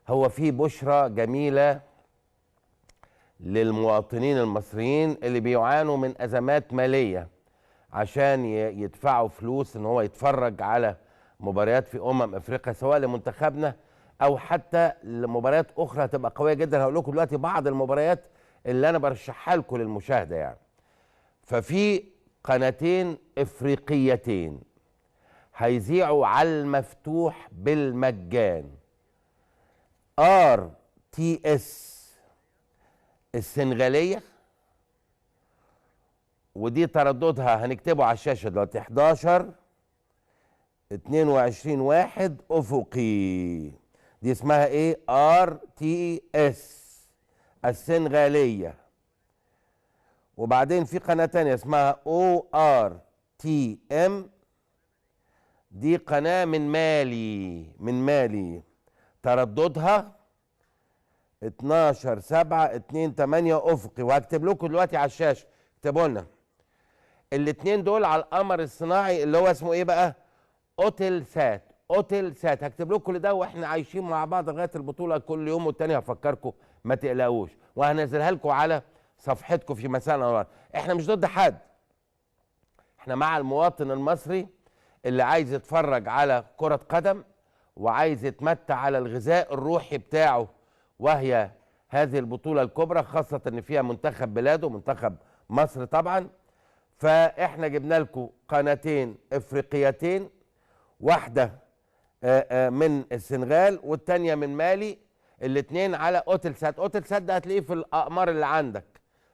هو في بشرة جميلة للمواطنين المصريين اللي بيعانوا من أزمات مالية عشان يدفعوا فلوس ان هو يتفرج على مباريات في افريقيا، سواء لمنتخبنا او حتى لمباريات اخرى هتبقى قويه جدا. هقول لكم دلوقتي بعض المباريات اللي انا برشحها لكم للمشاهده يعني. ففي قناتين افريقيتين هيذيعوا على المفتوح بالمجان. RTS السنغاليه، ودي ترددها هنكتبه على الشاشه دلوقتي 11 22 1 افقي. دي اسمها ايه؟ RTS السنغاليه. وبعدين في قناه تانية اسمها ORTM، دي قناه من مالي ترددها 12 7 2 8 افقي. وهكتب لكم دلوقتي على الشاشه، اكتبوا لنا الاثنين دول على القمر الصناعي اللي هو اسمه ايه بقى؟ اوتيل سات. هكتب لكم كل ده واحنا عايشين مع بعض لغايه البطوله كل يوم والتاني هفكركم ما تقلقوش، وهنزلها لكم على صفحتكم في مساء الانوار. احنا مش ضد حد، احنا مع المواطن المصري اللي عايز يتفرج على كره قدم وعايز يتمتع على الغذاء الروحي بتاعه، وهي هذه البطوله الكبرى، خاصه ان فيها منتخب بلاده منتخب مصر طبعا. فاحنا جبنا لكم قناتين افريقيتين، واحده من السنغال والتانيه من مالي، الاثنين على اوتيل سات ده هتلاقيه في الاقمار اللي عندك.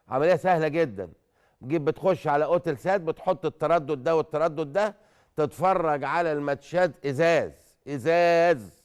عمليه سهله جدا، بتخش على اوتيل سات، بتحط التردد ده والتردد ده، تتفرج على الماتشات ازاز